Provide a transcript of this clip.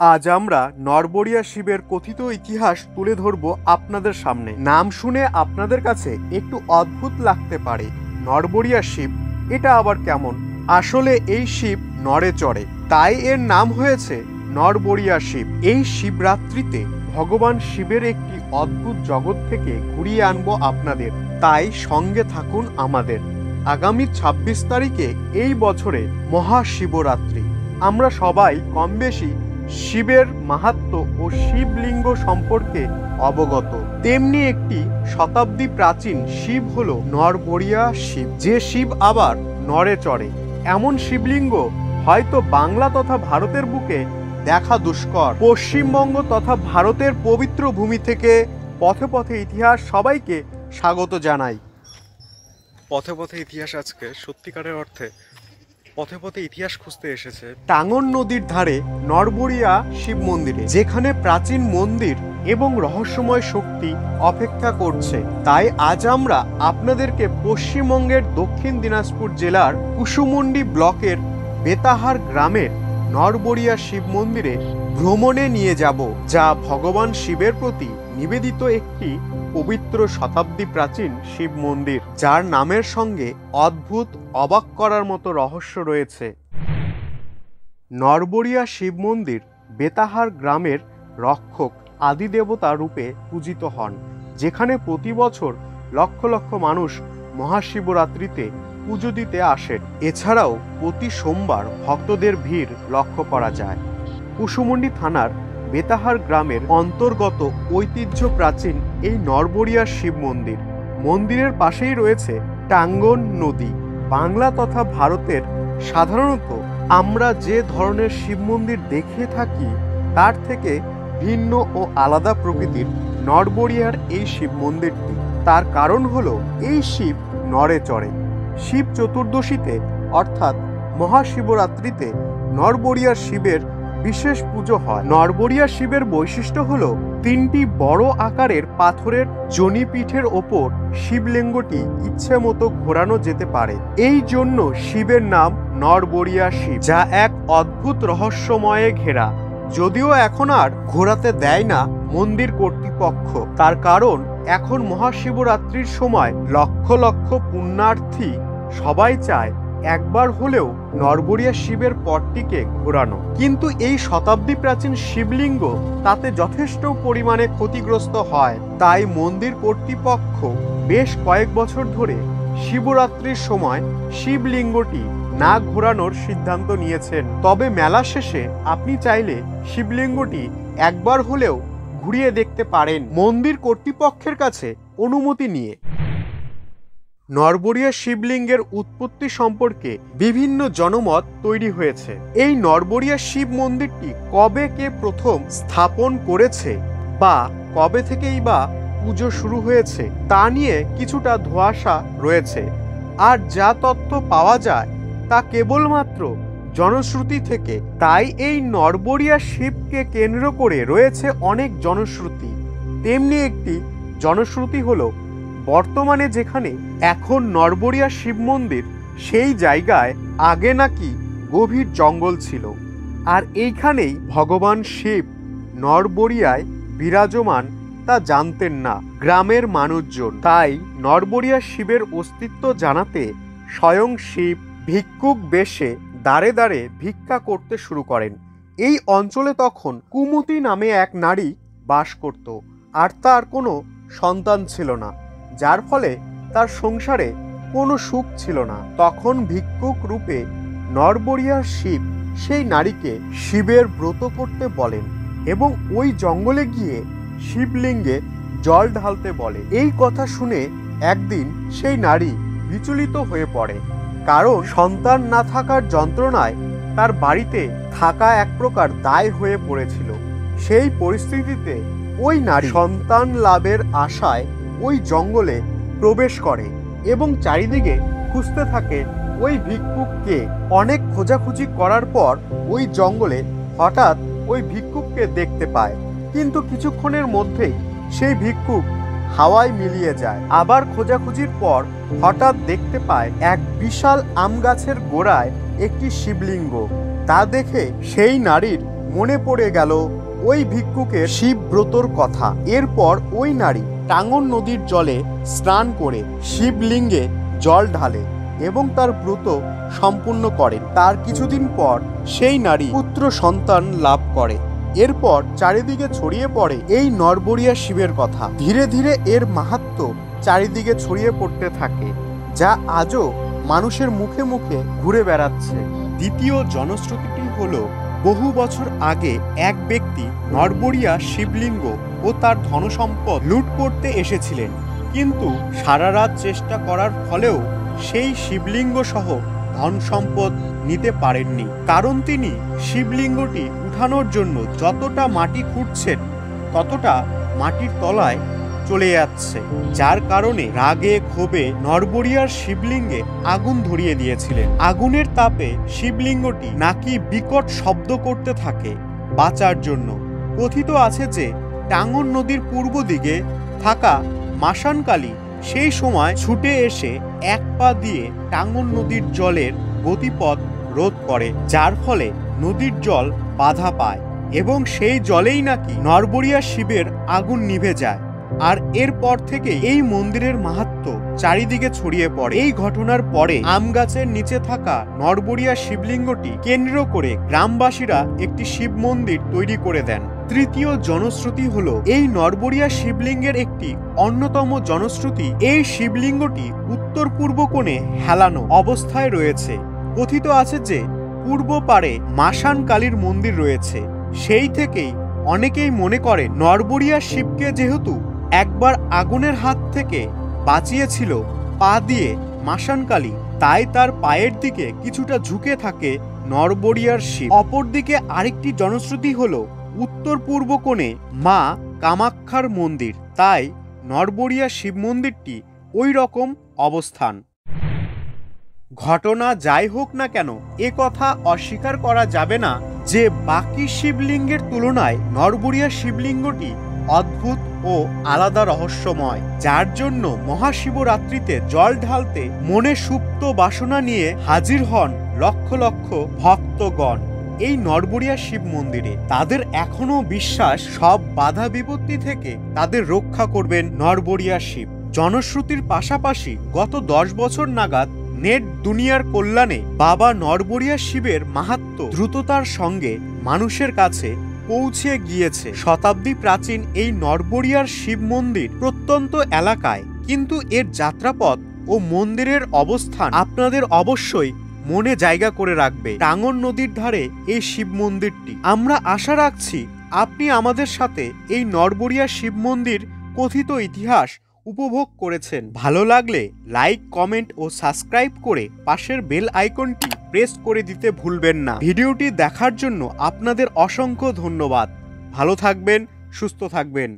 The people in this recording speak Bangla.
আজ আমরা নরবরিয়া শিবের কথিত ইতিহাস তুলে ধরব আপনাদের সামনে। নাম শুনে আপনাদের কাছে একটু অদ্ভুত লাগতে পারে, নরবরিয়া শিব এটা আবার কেমন? আসলে এই শিব নরে চড়ে, তাই এর নাম হয়েছে নরবরিয়া শিব। এই শিবরাত্রিতে ভগবান শিবের একটি অদ্ভুত জগৎ থেকে ঘুরিয়ে আনবো আপনাদের, তাই সঙ্গে থাকুন আমাদের। আগামী ২৬ তারিখে এই বছরে মহাশিবরাত্রি। আমরা সবাই কম বেশি শিবের মাহাত্ম্য ও শিবলিঙ্গ সম্পর্কে অবগত। তেমনি একটি শতাব্দী প্রাচীন শিব হলো নরবরিয়া শিব, যে শিব আবার নরে চড়ে। এমন শিবলিঙ্গ হয়তো বাংলা তথা ভারতের বুকে দেখা দুষ্কর। পশ্চিমবঙ্গ তথা ভারতের পবিত্র ভূমি থেকে পথে পথে ইতিহাস সবাইকে স্বাগত জানাই। পথে পথে ইতিহাস আজকে সত্যিকারের অর্থে পথে পথে ইতিহাস খুঁজতে এসেছে টাঙ্গন নদীর ধারে নরবরিয়া শিব মন্দিরে, যেখানে প্রাচীন মন্দির এবং রহস্যময় শক্তি অপেক্ষা করছে। তাই আজ আমরা আপনাদেরকে পশ্চিমবঙ্গের দক্ষিণ দিনাজপুর জেলার কুসুমুন্ডি ব্লকের বেতাহার গ্রামের নরবরিয়া শিব মন্দিরে ভ্রমণে নিয়ে যাব, যা ভগবান শিবের প্রতি নিবেদিত একটি পবিত্র শতাব্দী প্রাচীন শিব মন্দির, যার নামের সঙ্গে অদ্ভুত অবাক করার মতো রহস্য রয়েছে। নরবরিয়া শিব মন্দির বেতাহার গ্রামের রক্ষক আদিদেবতা রূপে পূজিত হন, যেখানে প্রতি বছর লক্ষ লক্ষ মানুষ মহাশিবরাত্রিতে পুজো দিতে আসেন। এছাড়াও প্রতি সোমবার ভক্তদের ভিড় লক্ষ্য করা যায়। কুসুমুন্ডি থানার বেতাহার গ্রামের অন্তর্গত ঐতিহ্য প্রাচীন এই নরবরিয়া শিব মন্দির। মন্দিরের পাশেই রয়েছে টাঙ্গন নদী। বাংলা তথা ভারতের সাধারণত আমরা যে ধরনের শিব মন্দির দেখে থাকি তার থেকে ভিন্ন ও আলাদা প্রকৃতির নরবরিয়ার এই শিব মন্দিরটি। তার কারণ হলো এই শিব নরে চড়ে। শিব চতুর্দশীতে অর্থাৎ মহাশিবরাত্রিতে নরবরিয়া শিবের বিশেষ পুজো হয়। নরবরিয়া শিবের বৈশিষ্ট্য হলো তিনটি বড় আকারের পাথরের জনিপীঠের ওপর শিবলিঙ্গটি ইচ্ছে মতো ঘোরানো যেতে পারে। এই জন্য শিবের নাম নরবরিয়া শিব, যা এক অদ্ভুত রহস্যময়ে ঘেরা। যদিও এখন আর ঘোরাতে দেয় না মন্দির কর্তৃপক্ষ, তার কারণ এখন মহাশিবরাত্রির সময় লক্ষ লক্ষ পুণ্যার্থী সবাই চায় একবার হলেও নরবরিয়া শিবের পটটিকে ঘোরানো। কিন্তু এই শতাব্দী প্রাচীন শিবলিঙ্গ তাতে যথেষ্ট পরিমাণে ক্ষতিগ্রস্ত হয়। তাই মন্দির কর্তৃপক্ষ বেশ কয়েক বছর ধরে শিবরাত্রির সময় শিবলিঙ্গটি না ঘোরানোর সিদ্ধান্ত নিয়েছেন। তবে মেলা শেষে আপনি চাইলে শিবলিঙ্গটি একবার হলেও ঘুরিয়ে দেখতে পারেন মন্দির কর্তৃপক্ষের কাছে অনুমতি নিয়ে। নরবরিয়া শিবলিঙ্গের উৎপত্তি সম্পর্কে বিভিন্ন জনমত তৈরি হয়েছে। এই নরবরিয়া শিব মন্দিরটি কবে কে প্রথম স্থাপন করেছে বা কবে থেকেই বা পুজো শুরু হয়েছে তা নিয়ে কিছুটা ধোঁয়াশা রয়েছে। আর যা তথ্য পাওয়া যায় তা কেবলমাত্র জনশ্রুতি থেকে। তাই এই নরবরিয়া শিবকে কেন্দ্র করে রয়েছে অনেক জনশ্রুতি। তেমনি একটি জনশ্রুতি হলো বর্তমানে যেখানে এখন নরবরিয়া শিব মন্দির, সেই জায়গায় আগে নাকি গভীর জঙ্গল ছিল, আর এইখানেই ভগবান শিব নরবরিয়ায় বিরাজমান তা জানতেন না গ্রামের মানুষজন। তাই নরবরিয়া শিবের অস্তিত্ব জানাতে স্বয়ং শিব ভিক্ষুক বেশে দাঁড়ে দাঁড়ে ভিক্ষা করতে শুরু করেন। এই অঞ্চলে তখন কুমতি নামে এক নারী বাস করত, আর তার কোনো সন্তান ছিল না, যার ফলে তার সংসারে কোনো সুখ ছিল না। তখন ভিক্ষুক রূপে নরবরিয়া শিব সেই নারীকে শিবের ব্রত করতে বলেন এবং ওই জঙ্গলে গিয়ে শিবলিঙ্গে জল ঢালতে বলে। এই কথা শুনে একদিন সেই নারী বিচলিত হয়ে পড়ে, কারণ সন্তান না থাকার যন্ত্রণায় তার বাড়িতে থাকা এক প্রকার দায় হয়ে পড়েছিল। সেই পরিস্থিতিতে ওই নারী সন্তান লাভের আশায় ওই জঙ্গলে প্রবেশ করে এবং চারিদিকে খুঁজতে থাকে ওই ভিক্ষুককে। অনেক খোঁজাখুঁজি করার পর ওই জঙ্গলে হঠাৎ ওই ভিক্ষুককে দেখতে পায়, কিন্তু কিছুক্ষণের মধ্যেই সেই ভিক্ষুক হাওয়ায় মিলিয়ে যায়। আবার খোঁজাখুঁজির পর হঠাৎ দেখতে পায় এক বিশাল আম গাছের গোড়ায় একটি শিবলিঙ্গ। তা দেখে সেই নারীর মনে পড়ে গেল ওই ভিক্ষুকের শিবব্রতর কথা। এরপর ওই নারী টাঙ্গন নদীর জলে স্নান করে শিবলিঙ্গে জল ঢালে এবং তার ব্রত সম্পূর্ণ করেন। তার কিছুদিন পর সেই নারী পুত্র সন্তান লাভ করে। এরপর চারিদিকে ছড়িয়ে পড়ে এই নরবরিয়া শিবের কথা। ধীরে ধীরে এর মাহাত্ম্য চারিদিকে ছড়িয়ে পড়তে থাকে, যা আজও মানুষের মুখে মুখে ঘুরে বেড়াচ্ছে। দ্বিতীয় জনশ্রুতিটি হলো, বহু বছর আগে এক ব্যক্তি নরবরিয়া শিবলিঙ্গ ও তার ধনসম্পদ লুট করতে এসেছিলেন, কিন্তু সারা রাত চেষ্টা করার ফলেও সেই শিবলিঙ্গ সহ ধন সম্পদ নিতে পারেননি। কারণ তিনি শিবলিঙ্গটি উঠানোর জন্য যতটা মাটি খুঁড়ছেন ততটা মাটির তলায় চলে যাচ্ছে, যার কারণে রাগে ক্ষোভে নরবরিয়ার শিবলিঙ্গে আগুন ধরিয়ে দিয়েছিলেন। আগুনের তাপে শিবলিঙ্গটি নাকি বিকট শব্দ করতে থাকে। বাঁচার জন্য কথিত আছে যে টাঙ্গন নদীর পূর্ব দিকে থাকা মাসানকালী সেই সময় ছুটে এসে এক পা দিয়ে টাঙ্গন নদীর জলের গতিপথ রোধ করে, যার ফলে নদীর জল বাধা পায় এবং সেই জলেই নাকি নরবরিয়া শিবের আগুন নিভে যায়। আর এরপর থেকে এই মন্দিরের মাহাত্ম্য চারিদিকে ছড়িয়ে পড়ে। এই ঘটনার পরে আম গাছের নিচে থাকা নরবরিয়া শিবলিঙ্গটি কেন্দ্র করে গ্রামবাসীরা একটি শিব মন্দির তৈরি করে দেন। তৃতীয় জনশ্রুতি হলো, এই নরবরিয়া শিবলিঙ্গের একটি অন্যতম জনশ্রুতি, এই শিবলিঙ্গটি উত্তর পূর্ব কোণে হেলানো অবস্থায় রয়েছে। কথিত আছে যে পূর্ব পারে মাসান কালীর মন্দির রয়েছে। সেই থেকেই অনেকেই মনে করে নরবরিয়া শিবকে যেহেতু একবার আগুনের হাত থেকে বাঁচিয়েছিল পা দিয়ে মাসানকালী, তাই তার পায়ের দিকে কিছুটা ঝুঁকে থাকে নরবরিয়ার শিব। অপরদিকে আরেকটি জনশ্রুতি হলো, উত্তর পূর্ব কোণে মা কামাক্ষার মন্দির, তাই নরবরিয়া শিব মন্দিরটি ওই রকম অবস্থান। ঘটনা যাই হোক না কেন, এ কথা অস্বীকার করা যাবে না যে বাকি শিবলিঙ্গের তুলনায় নরবরিয়া শিবলিঙ্গটি অদ্ভুত ও আলাদা রহস্যময়, যার জন্য মহাশিবরাত্রিতে জল ঢালতে মনে সুপ্ত বাসনা নিয়ে হাজির হন লক্ষ লক্ষ ভক্তগণ এই নরবরিয়া শিব মন্দিরে। তাদের এখনো বিশ্বাস সব বাধা বিপত্তি থেকে তাদের রক্ষা করবেন নরবরিয়া শিব। জনশ্রুতির পাশাপাশি গত 10 বছর নাগাদ নেট দুনিয়ার কল্যাণে বাবা নরবরিয়া শিবের মাহাত্ম্য দ্রুততার সঙ্গে মানুষের কাছে পৌঁছে গিয়েছে। শতাব্দী প্রাচীন এই নরবরিয়ার শিব মন্দির প্রত্যন্ত এলাকায়, কিন্তু এর যাত্রাপথ ও মন্দিরের অবস্থান আপনাদের অবশ্যই মনে জায়গা করে রাখবে। টাঙ্গন নদীর ধারে এই শিব মন্দিরটি। আমরা আশা রাখছি আপনি আমাদের সাথে এই নরবরিয়া শিব মন্দির কথিত ইতিহাস উপভোগ করেছেন। ভালো লাগলে লাইক, কমেন্ট ও সাবস্ক্রাইব করে পাশের বেল আইকনটি প্রেস করে দিতে ভুলবেন না। ভিডিওটি দেখার জন্য আপনাদের অসংখ্য ধন্যবাদ। ভালো থাকবেন, সুস্থ থাকবেন।